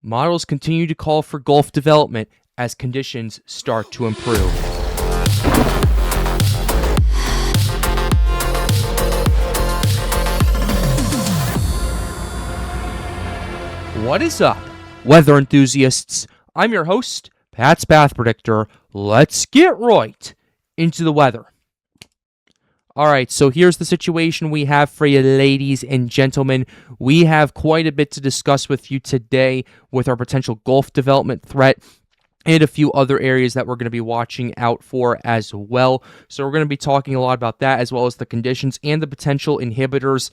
Models continue to call for Gulf development as conditions start to improve. What is up, weather enthusiasts? I'm your host, Pat's Path Predictor. Let's get right into the weather. Alright, so here's the situation we have for you, ladies and gentlemen. We have quite a bit to discuss with you today with our potential Gulf development threat and a few other areas that we're going to be watching out for as well. So we're going to be talking a lot about that, as well as the conditions and the potential inhibitors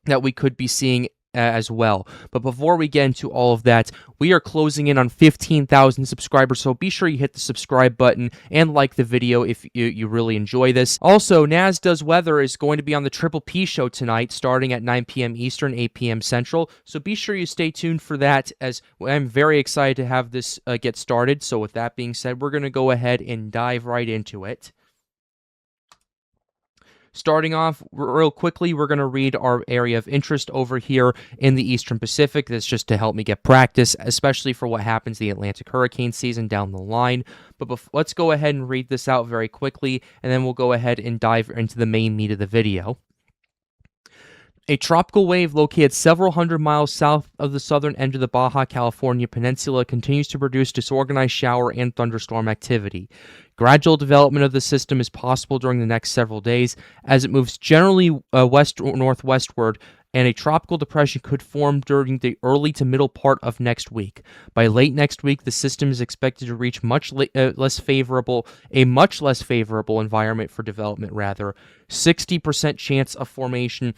that we could be seeing as well. But before we get into all of that, we are closing in on 15,000 subscribers, so be sure you hit the subscribe button and like the video if you really enjoy this. Also, Naz Does Weather is going to be on the Triple P show tonight, starting at 9 p.m. Eastern, 8 p.m. Central, so be sure you stay tuned for that, as I'm very excited to have this get started. So with that being said, we're going to go ahead and dive right into it. Starting off real quickly, we're going to read our area of interest over here in the Eastern Pacific. That's just to help me get practice, especially for what happens the Atlantic hurricane season down the line. But let's go ahead and read this out very quickly, and then we'll go ahead and dive into the main meat of the video. A tropical wave located several hundred miles south of the southern end of the Baja California Peninsula continues to produce disorganized shower and thunderstorm activity. Gradual development of the system is possible during the next several days as it moves generally west or northwestward, and a tropical depression could form during the early to middle part of next week. By late next week, the system is expected to reach a much less favorable environment for development. 60% chance of formation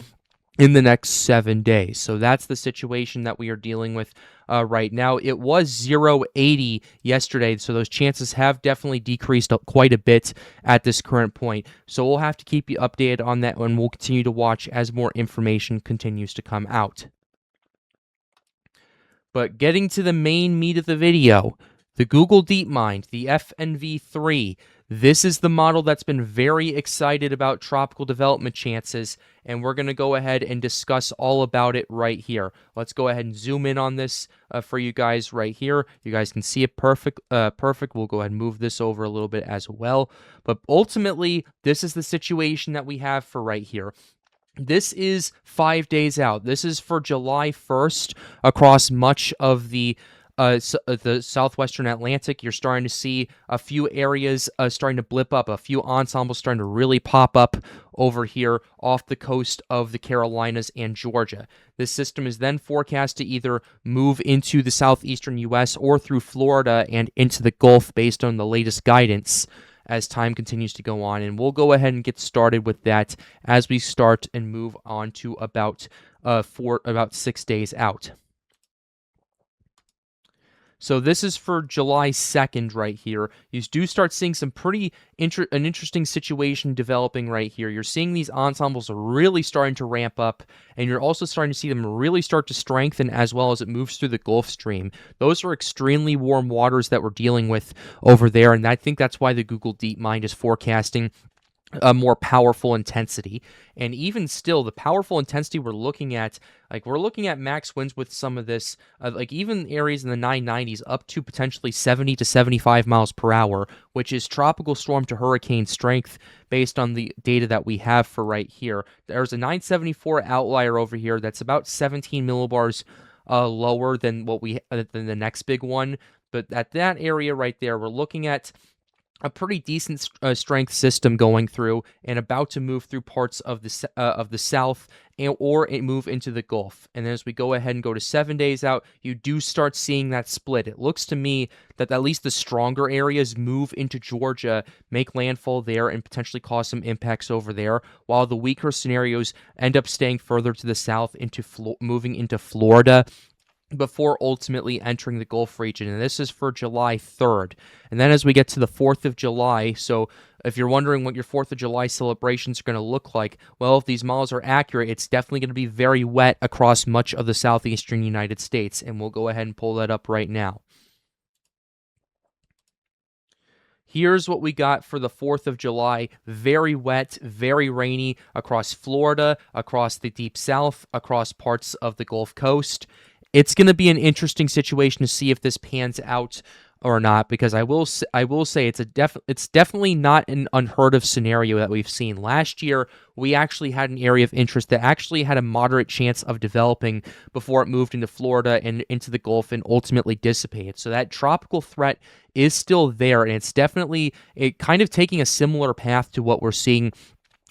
in the next 7 days. So that's the situation that we are dealing with right now. It was 0.80 yesterday, so those chances have definitely decreased quite a bit at this current point. So we'll have to keep you updated on that, and we'll continue to watch as more information continues to come out. But getting to the main meat of the video, the Google DeepMind, the FNV3, this is the model that's been very excited about tropical development chances, and we're going to go ahead and discuss all about it right here. Let's go ahead and zoom in on this for you guys right here. You guys can see it perfect. We'll go ahead and move this over a little bit as well. But ultimately, this is the situation that we have for right here. This is 5 days out. This is for July 1st across much of the southwestern Atlantic. You're starting to see a few areas starting to blip up, a few ensembles starting to really pop up over here off the coast of the Carolinas and Georgia. This system is then forecast to either move into the southeastern U.S. or through Florida and into the Gulf based on the latest guidance as time continues to go on. And we'll go ahead and get started with that as we start and move on to about 6 days out. So this is for July 2nd right here. You do start seeing some pretty an interesting situation developing right here. You're seeing these ensembles are really starting to ramp up, and you're also starting to see them really start to strengthen as well as it moves through the Gulf Stream. Those are extremely warm waters that we're dealing with over there, and I think that's why the Google DeepMind is forecasting a more powerful intensity. And even still, the powerful intensity we're looking at max winds with some of this, even areas in the 990s up to potentially 70 to 75 miles per hour, which is tropical storm to hurricane strength based on the data that we have for right here. There's a 974 outlier over here that's about 17 millibars lower than than the next big one. But at that area right there, we're looking at a pretty decent strength system going through and about to move through parts of the south or move into the Gulf. And then as we go ahead and go to 7 days out, you do start seeing that split. It looks to me that at least the stronger areas move into Georgia, make landfall there, and potentially cause some impacts over there, while the weaker scenarios end up staying further to the south, moving into Florida, before ultimately entering the Gulf region. And this is for July 3rd. And then as we get to the 4th of July, so if you're wondering what your 4th of July celebrations are going to look like, well, if these models are accurate, it's definitely going to be very wet across much of the southeastern United States. And we'll go ahead and pull that up right now. Here's what we got for the 4th of July. Very wet, very rainy across Florida, across the deep south, across parts of the Gulf Coast. It's going to be an interesting situation to see if this pans out or not, because I will say it's definitely not an unheard of scenario that we've seen. Last year, we actually had an area of interest that actually had a moderate chance of developing before it moved into Florida and into the Gulf and ultimately dissipated. So that tropical threat is still there, and it's definitely kind of taking a similar path to what we're seeing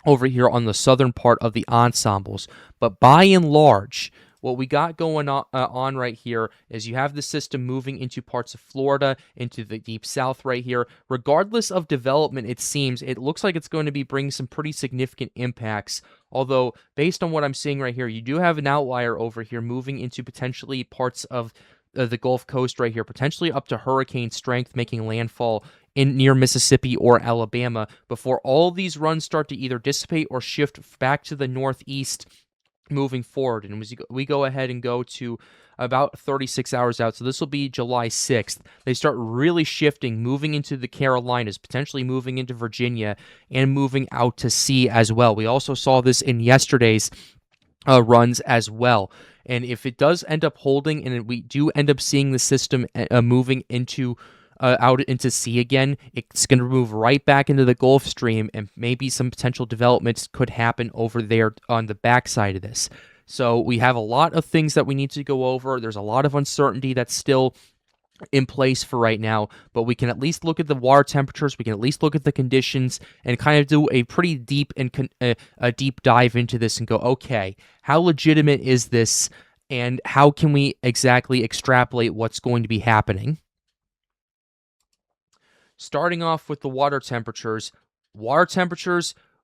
over here on the southern part of the ensembles. But by and large, what we got going on right here is you have the system moving into parts of Florida, into the deep south right here. Regardless of development, it looks like it's going to be bringing some pretty significant impacts. Although, based on what I'm seeing right here, you do have an outlier over here moving into potentially parts of the Gulf Coast right here, potentially up to hurricane strength, making landfall in near Mississippi or Alabama before all these runs start to either dissipate or shift back to the northeast moving forward. And as we go ahead and go to about 36 hours out, so this will be July 6th, they start really shifting, moving into the Carolinas, potentially moving into Virginia, and moving out to sea as well. We also saw this in yesterday's runs as well. And if it does end up holding, and we do end up seeing the system moving into out into sea again, it's going to move right back into the Gulf Stream, and maybe some potential developments could happen over there on the backside of this. So we have a lot of things that we need to go over. There's a lot of uncertainty that's still in place for right now, but we can at least look at the water temperatures, we can at least look at the conditions, and kind of do a pretty deep and a deep dive into this and go, okay, how legitimate is this, and how can we exactly extrapolate what's going to be happening? Starting off with the water temperatures,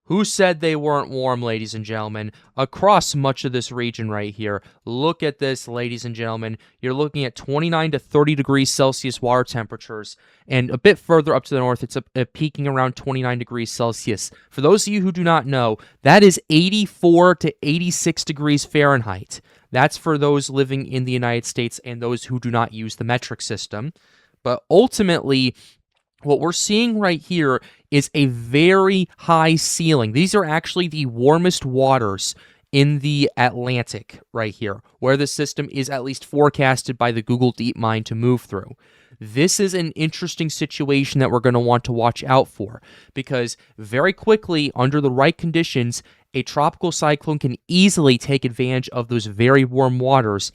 who said they weren't warm, ladies and gentlemen? Across much of this region right here. Look at this, ladies and gentlemen. You're looking at 29 to 30 degrees Celsius water temperatures, and a bit further up to the north, it's peaking around 29 degrees Celsius. For those of you who do not know, that is 84 to 86 degrees Fahrenheit. That's for those living in the United States and those who do not use the metric system. But ultimately, what we're seeing right here is a very high ceiling. These are actually the warmest waters in the Atlantic right here, where the system is at least forecasted by the Google DeepMind to move through. This is an interesting situation that we're going to want to watch out for, because very quickly, under the right conditions, a tropical cyclone can easily take advantage of those very warm waters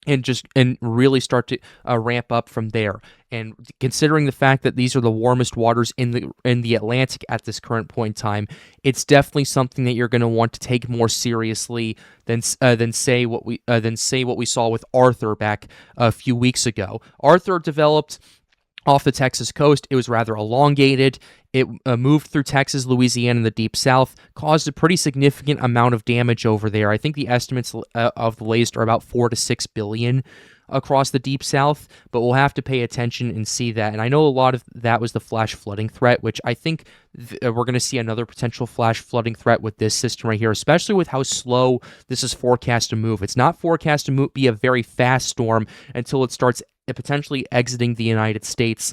and really start to ramp up from there. And considering the fact that these are the warmest waters in the Atlantic at this current point in time, it's definitely something that you're going to want to take more seriously than say what we saw with Arthur back a few weeks ago. Arthur developed off the Texas coast. It was rather elongated. It moved through Texas, Louisiana, and the deep south, caused a pretty significant amount of damage over there. I think the estimates of the latest are about 4 to 6 billion across the deep south, but we'll have to pay attention and see that. And I know a lot of that was the flash flooding threat, which I think we're going to see another potential flash flooding threat with this system right here, especially with how slow this is forecast to move. It's not forecast to be a very fast storm until it starts potentially exiting the United States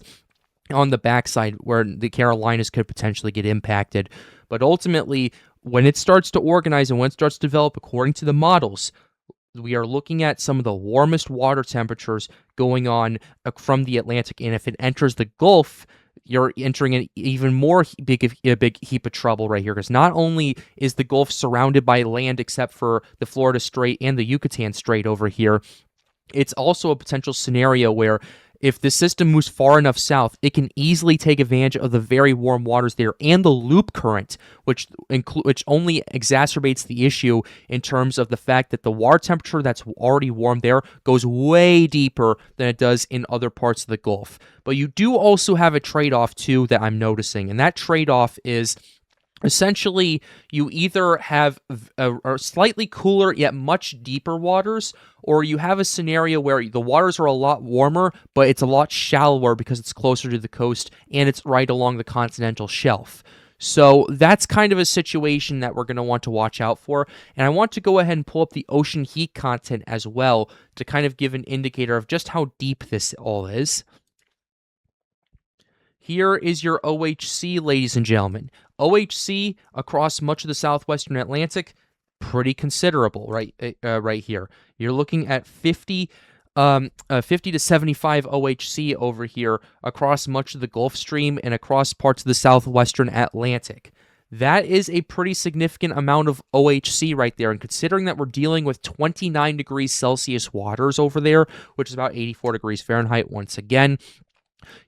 on the backside, where the Carolinas could potentially get impacted. But ultimately, when it starts to organize and when it starts to develop according to the models, we are looking at some of the warmest water temperatures going on from the Atlantic. And if it enters the Gulf, you're entering an even more big heap of trouble right here, because not only is the Gulf surrounded by land except for the Florida Strait and the Yucatan Strait over here, it's also a potential scenario where if the system moves far enough south, it can easily take advantage of the very warm waters there and the loop current, which only exacerbates the issue in terms of the fact that the water temperature that's already warm there goes way deeper than it does in other parts of the Gulf. But you do also have a trade-off, too, that I'm noticing, and that trade-off is essentially, you either have a slightly cooler yet much deeper waters, or you have a scenario where the waters are a lot warmer, but it's a lot shallower because it's closer to the coast and it's right along the continental shelf. So that's kind of a situation that we're going to want to watch out for. And I want to go ahead and pull up the ocean heat content as well to kind of give an indicator of just how deep this all is. Here is your OHC, ladies and gentlemen. OHC across much of the southwestern Atlantic, pretty considerable right here. You're looking at 50 50 to 75 OHC over here across much of the Gulf Stream and across parts of the southwestern Atlantic. That is a pretty significant amount of OHC right there. And considering that we're dealing with 29 degrees Celsius waters over there, which is about 84 degrees Fahrenheit once again,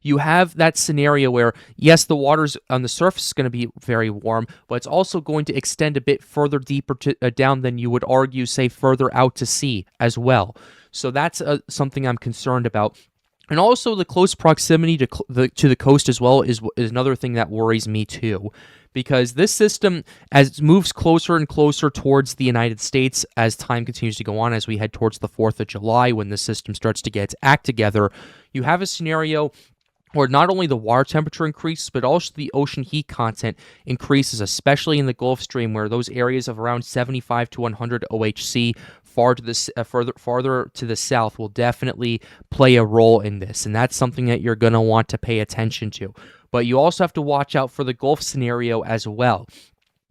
you have that scenario where, yes, the water's on the surface is going to be very warm, but it's also going to extend a bit further deeper down than you would argue, say, further out to sea as well. So that's something I'm concerned about. And also the close proximity to the coast as well is another thing that worries me too. Because this system, as it moves closer and closer towards the United States as time continues to go on, as we head towards the 4th of July when the system starts to get its act together, you have a scenario where not only the water temperature increases, but also the ocean heat content increases, especially in the Gulf Stream, where those areas of around 75 to 100 OHC farther to the south will definitely play a role in this, and that's something that you're going to want to pay attention to. But you also have to watch out for the Gulf scenario as well,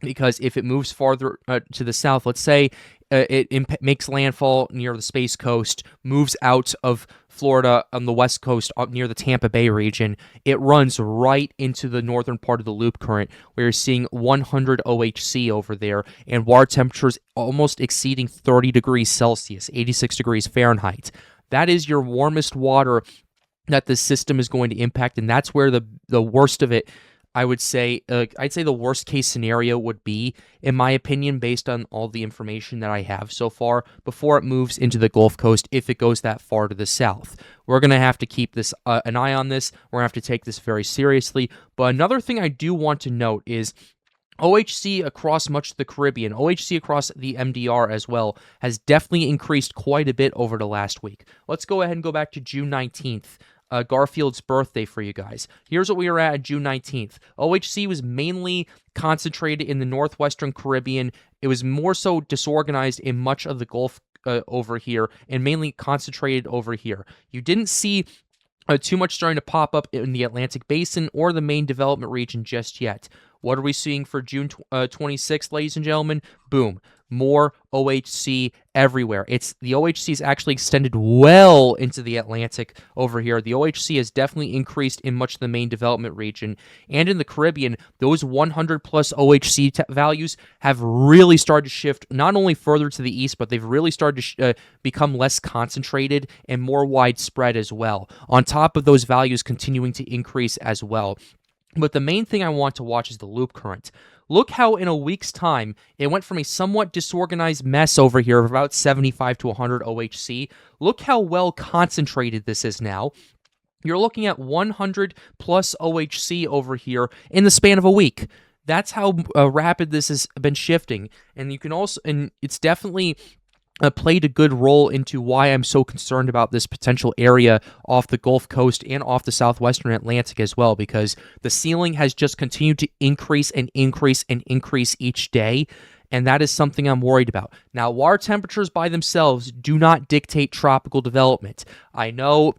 because if it moves farther to the south, let's say it makes landfall near the Space Coast, moves out of Florida on the west coast up near the Tampa Bay region, it runs right into the northern part of the loop current, where you're seeing 100 OHC over there, and water temperatures almost exceeding 30 degrees Celsius, 86 degrees Fahrenheit. That is your warmest water that the system is going to impact, and that's where the worst of it, I would say, I'd say the worst case scenario would be, in my opinion, based on all the information that I have so far, before it moves into the Gulf Coast, if it goes that far to the south. We're going to have to keep this an eye on this. We're going to have to take this very seriously. But another thing I do want to note is OHC across much of the Caribbean, OHC across the MDR as well, has definitely increased quite a bit over the last week. Let's go ahead and go back to June 19th. Garfield's birthday for you guys. Here's what we were at June 19th. OHC was mainly concentrated in the northwestern Caribbean. It was more so disorganized in much of the Gulf over here, and mainly concentrated over here. You didn't see too much starting to pop up in the Atlantic Basin or the main development region just yet. What are we seeing for June 26th, ladies and gentlemen? Boom. More OHC everywhere. The OHC is actually extended well into the Atlantic over here. The OHC has definitely increased in much of the main development region. And in the Caribbean, those 100 plus OHC values have really started to shift not only further to the east, but they've really started to become less concentrated and more widespread as well, on top of those values continuing to increase as well. But the main thing I want to watch is the loop current. Look how in a week's time, it went from a somewhat disorganized mess over here of about 75 to 100 OHC. Look how well concentrated this is now. You're looking at 100 plus OHC over here in the span of a week. That's how rapid this has been shifting. And you can also, and it's definitely played a good role into why I'm so concerned about this potential area off the Gulf Coast and off the southwestern Atlantic as well, because the ceiling has just continued to increase and increase and increase each day, and that is something I'm worried about. Now, water temperatures by themselves do not dictate tropical development. I know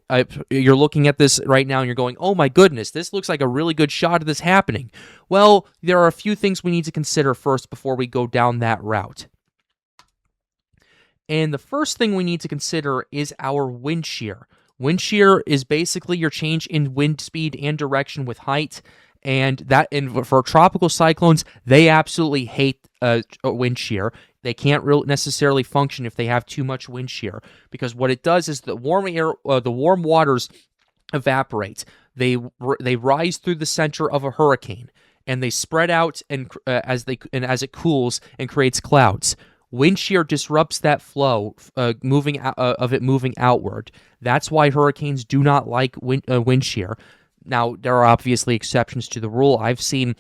you're looking at this right now and you're going, oh my goodness, this looks like a really good shot of this happening. Well, there are a few things we need to consider first before we go down that route. And the first thing we need to consider is our wind shear. Wind shear is basically your change in wind speed and direction with height. And for tropical cyclones, they absolutely hate wind shear. They can't necessarily function if they have too much wind shear, because what it does is the warm waters evaporate. They rise through the center of a hurricane, and they spread out as it cools and creates clouds. Wind shear disrupts that flow, moving outward. That's why hurricanes do not like wind shear. Now, there are obviously exceptions to the rule. I've seen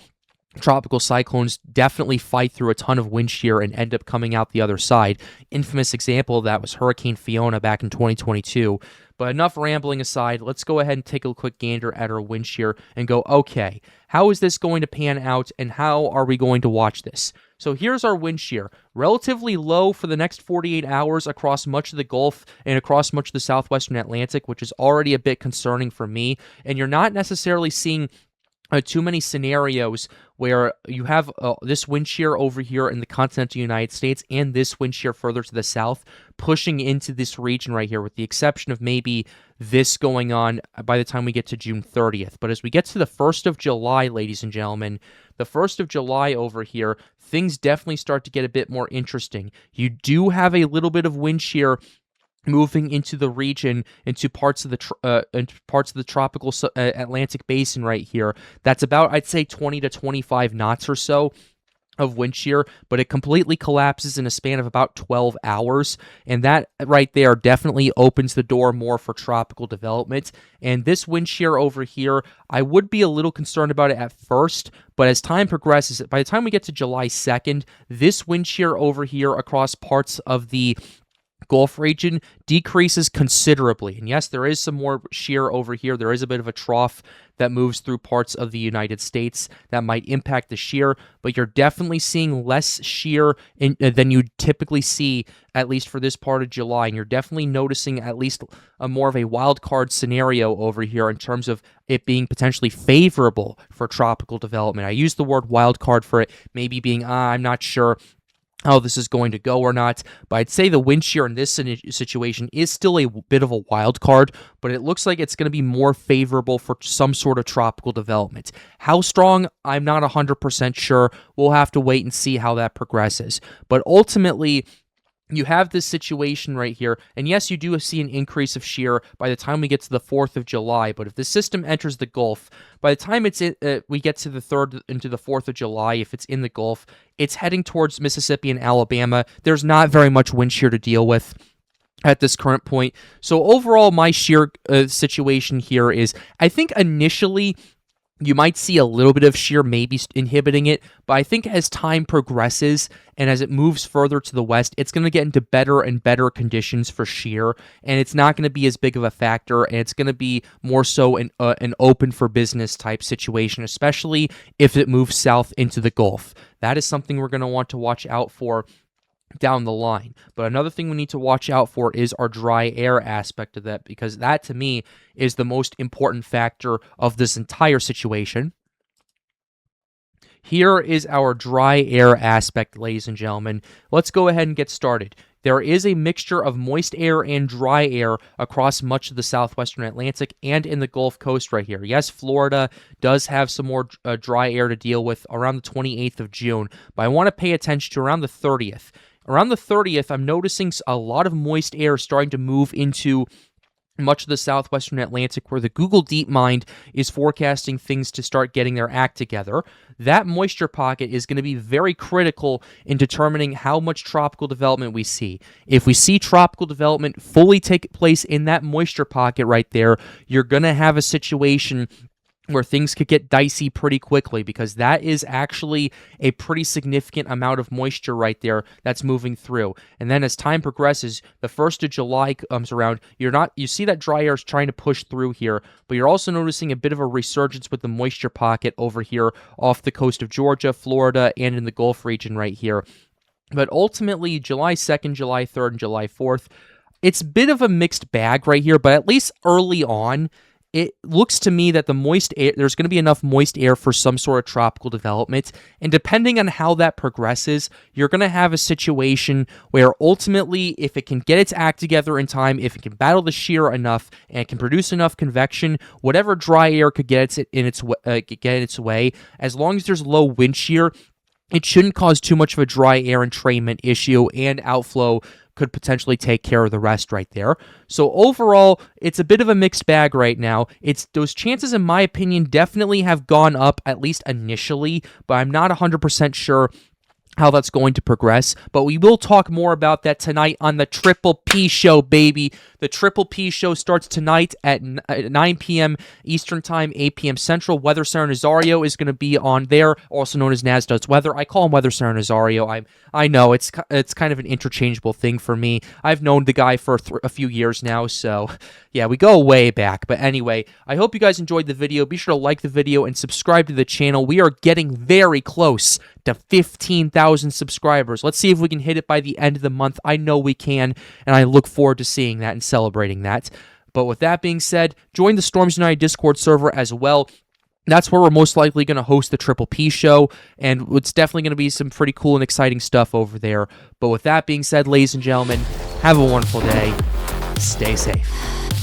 tropical cyclones definitely fight through a ton of wind shear and end up coming out the other side. Infamous example of that was Hurricane Fiona back in 2022. But enough rambling aside, let's go ahead and take a quick gander at our wind shear and go, okay, how is this going to pan out and how are we going to watch this? So here's our wind shear. Relatively low for the next 48 hours across much of the Gulf and across much of the southwestern Atlantic, which is already a bit concerning for me. And you're not necessarily seeing too many scenarios where you have this wind shear over here in the continental United States and this wind shear further to the south pushing into this region right here, with the exception of maybe this going on by the time we get to June 30th. But as we get to the 1st of July, ladies and gentlemen, the 1st of July over here, things definitely start to get a bit more interesting. You do have a little bit of wind shear moving into the region, into parts of the tropical Atlantic basin right here. That's about, I'd say, 20 to 25 knots or so of wind shear, but it completely collapses in a span of about 12 hours, and that right there definitely opens the door more for tropical development. And this wind shear over here, I would be a little concerned about it at first, but as time progresses, by the time we get to July 2nd, this wind shear over here across parts of the Gulf region decreases considerably. And yes, there is some more shear over here. There is a bit of a trough that moves through parts of the United States that might impact the shear, but you're definitely seeing less shear than you typically see, at least for this part of July. And you're definitely noticing at least a more of a wild card scenario over here in terms of it being potentially favorable for tropical development. I use the word wild card for it maybe being, I'm not sure how this is going to go or not, but I'd say the wind shear in this situation is still a bit of a wild card, but it looks like it's going to be more favorable for some sort of tropical development. How strong, I'm not 100% sure. We'll have to wait and see how that progresses. But ultimately, you have this situation right here, and yes, you do see an increase of shear by the time we get to the 4th of July, but if the system enters the Gulf, by the time we get to the 3rd into the 4th of July, if it's in the Gulf, it's heading towards Mississippi and Alabama. There's not very much wind shear to deal with at this current point. So overall, my shear situation here is, I think initially, you might see a little bit of shear maybe inhibiting it, but I think as time progresses and as it moves further to the west, it's going to get into better and better conditions for shear, and it's not going to be as big of a factor, and it's going to be more so an open for business type situation, especially if it moves south into the Gulf. That is something we're going to want to watch out for down the line. But another thing we need to watch out for is our dry air aspect of that, because that to me is the most important factor of this entire situation. Here is our dry air aspect, ladies and gentlemen. Let's go ahead and get started. There is a mixture of moist air and dry air across much of the southwestern Atlantic and in the Gulf Coast right here. Yes, Florida does have some more dry air to deal with around the 28th of June, but I want to pay attention to around the 30th. Around the 30th, I'm noticing a lot of moist air starting to move into much of the southwestern Atlantic, where the Google DeepMind is forecasting things to start getting their act together. That moisture pocket is going to be very critical in determining how much tropical development we see. If we see tropical development fully take place in that moisture pocket right there, you're going to have a situation where things could get dicey pretty quickly, because that is actually a pretty significant amount of moisture right there that's moving through. And then as time progresses, the 1st of July comes around, you see that dry air is trying to push through here, but you're also noticing a bit of a resurgence with the moisture pocket over here off the coast of Georgia, Florida, and in the Gulf region right here. But ultimately, July 2nd, July 3rd, and July 4th, it's a bit of a mixed bag right here, but at least early on, it looks to me that the moist air, there's going to be enough moist air for some sort of tropical development, and depending on how that progresses, you're going to have a situation where ultimately, if it can get its act together in time, if it can battle the shear enough and can produce enough convection, whatever dry air could get in its way, as long as there's low wind shear, it shouldn't cause too much of a dry air entrainment issue, and outflow could potentially take care of the rest right there. So overall, it's a bit of a mixed bag right now. Those chances, in my opinion, definitely have gone up, at least initially, but I'm not 100% sure how that's going to progress, but we will talk more about that tonight on the Triple P Show, baby. The Triple P Show starts tonight at 9 p.m. Eastern Time, 8 p.m. Central. Weather Center Nazario is going to be on there, also known as Naz Does Weather. I call him Weather Center Nazario. I know, it's kind of an interchangeable thing for me. I've known the guy for a few years now, so yeah, we go way back. But anyway, I hope you guys enjoyed the video. Be sure to like the video and subscribe to the channel. We are getting very close to 15,000 subscribers. Let's see if we can hit it by the end of the month. I know we can, and I look forward to seeing that and celebrating that. But with that being said, join the Storms United Discord server as well. That's where we're most likely going to host the Triple P show, and it's definitely going to be some pretty cool and exciting stuff over there. But with that being said, ladies and gentlemen, have a wonderful day. Stay safe.